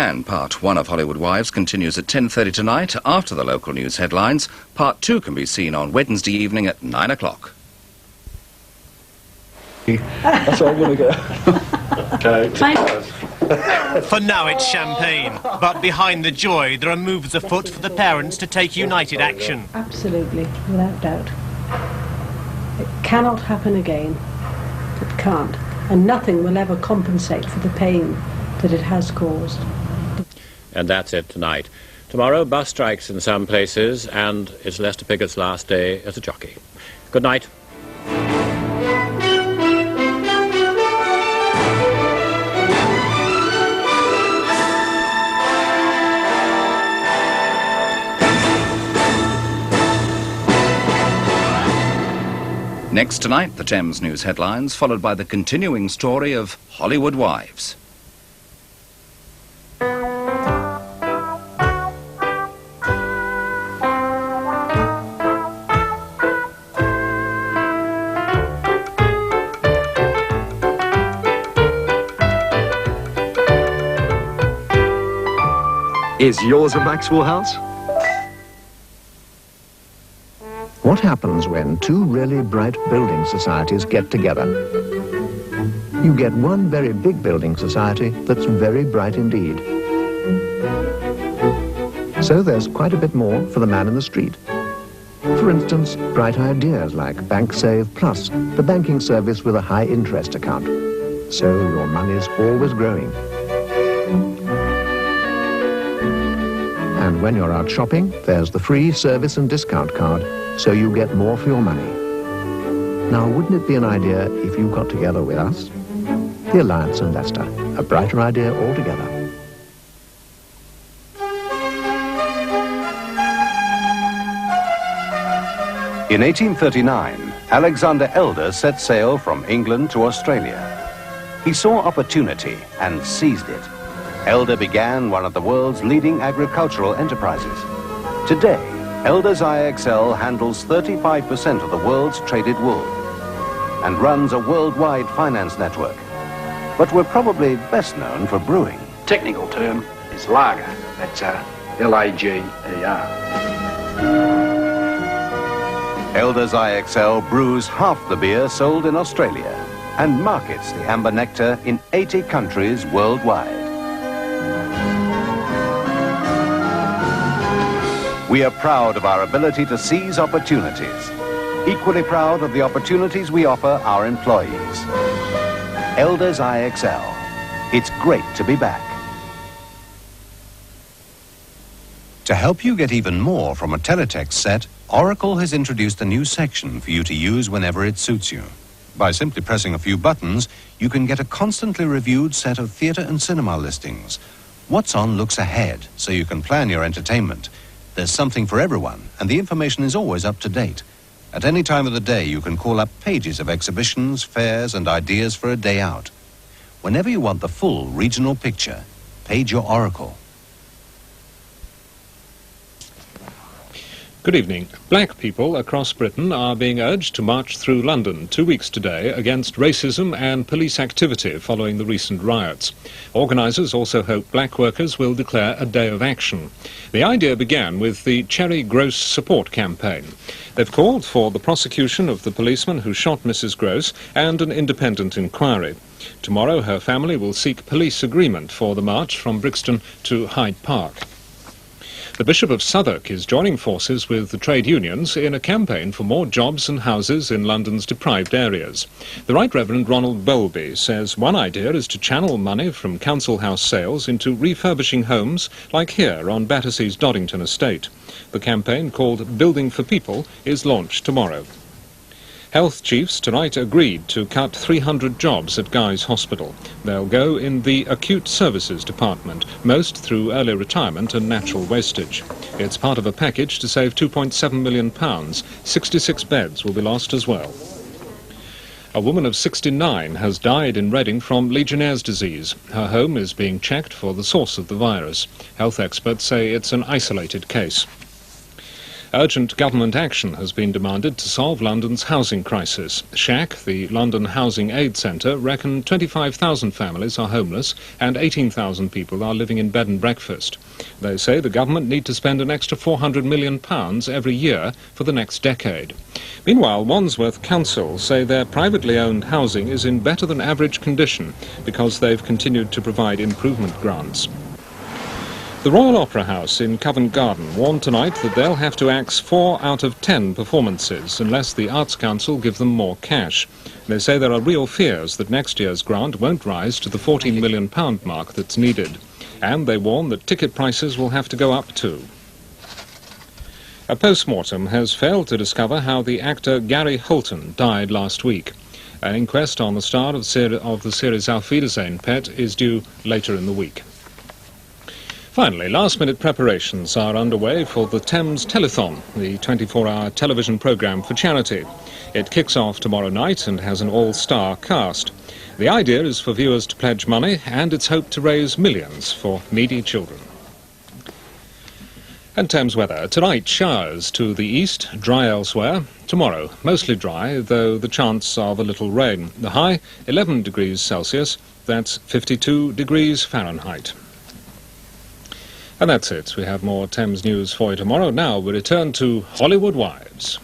And part 1 of Hollywood Wives continues at 10:30 tonight after the local news headlines. Part 2 can be seen on Wednesday evening at 9 o'clock. That's all I'm going to get. Okay. For now it's champagne, but behind the joy there are moves afoot for the parents to take united action. Absolutely, without doubt. It cannot happen again. It can't. And nothing will ever compensate for the pain that it has caused. And that's it tonight. Tomorrow, bus strikes in some places, and it's Leicester Pickett's last day as a jockey. Good night. Next tonight, the Thames news headlines, followed by the continuing story of Hollywood Wives. Is yours a Maxwell House? What happens when two really bright building societies get together? You get one very big building society that's very bright indeed. So there's quite a bit more for the man in the street. For instance, bright ideas like Bank Save Plus, the banking service with a high interest account. So your money's always growing. And when you're out shopping, there's the free service and discount card, so you get more for your money. Now, wouldn't it be an idea if you got together with us? The Alliance and Leicester, a brighter idea altogether. In 1839, Alexander Elder set sail from England to Australia. He saw opportunity and seized it. Elder began one of the world's leading agricultural enterprises. Today, Elder's IXL handles 35% of the world's traded wool and runs a worldwide finance network. But we're probably best known for brewing. Technical term is lager. That's L-A-G-E-R. Elder's IXL brews half the beer sold in Australia and markets the amber nectar in 80 countries worldwide. We are proud of our ability to seize opportunities, equally proud of the opportunities we offer our employees. Elder's IXL. It's great to be back. To help you get even more from a teletext set, Oracle has introduced a new section for you to use whenever it suits you. By simply pressing a few buttons, you can get a constantly reviewed set of theatre and cinema listings. What's on looks ahead, so you can plan your entertainment. There's something for everyone, and the information is always up to date. At any time of the day, you can call up pages of exhibitions, fairs, and ideas for a day out. Whenever you want the full regional picture, page your Oracle. Good evening. Black people across Britain are being urged to march through London 2 weeks today against racism and police activity following the recent riots. Organisers also hope black workers will declare a day of action. The idea began with the Cherry Gross support campaign. They've called for the prosecution of the policeman who shot Mrs. Gross and an independent inquiry. Tomorrow her family will seek police agreement for the march from Brixton to Hyde Park. The Bishop of Southwark is joining forces with the trade unions in a campaign for more jobs and houses in London's deprived areas. The Right Reverend Ronald Bowlby says one idea is to channel money from council house sales into refurbishing homes like here on Battersea's Doddington estate. The campaign, called Building for People, is launched tomorrow. Health chiefs tonight agreed to cut 300 jobs at Guy's Hospital. They'll go in the acute services department, most through early retirement and natural wastage. It's part of a package to save £2.7 million. 66 beds will be lost as well. A woman of 69 has died in Reading from Legionnaire's disease. Her home is being checked for the source of the virus. Health experts say it's an isolated case. Urgent government action has been demanded to solve London's housing crisis. SHAC, the London Housing Aid Centre, reckon 25,000 families are homeless and 18,000 people are living in bed and breakfast. They say the government need to spend an extra £400 million every year for the next decade. Meanwhile, Wandsworth Council say their privately owned housing is in better than average condition because they've continued to provide improvement grants. The Royal Opera House in Covent Garden warned tonight that they'll have to axe 4 out of 10 performances unless the Arts Council give them more cash. They say there are real fears that next year's grant won't rise to the £14 million mark that's needed. And they warn that ticket prices will have to go up too. A post-mortem has failed to discover how the actor Gary Holton died last week. An inquest on the star of the series Auf Wiedersehen, Pet is due later in the week. Finally, last-minute preparations are underway for the Thames Telethon, the 24-hour television programme for charity. It kicks off tomorrow night and has an all-star cast. The idea is for viewers to pledge money, and it's hoped to raise millions for needy children. And Thames weather. Tonight, showers to the east, dry elsewhere. Tomorrow, mostly dry, though the chance of a little rain. The high, 11 degrees Celsius, that's 52 degrees Fahrenheit. And that's it. We have more Thames news for you tomorrow. Now we return to Hollywood Wives.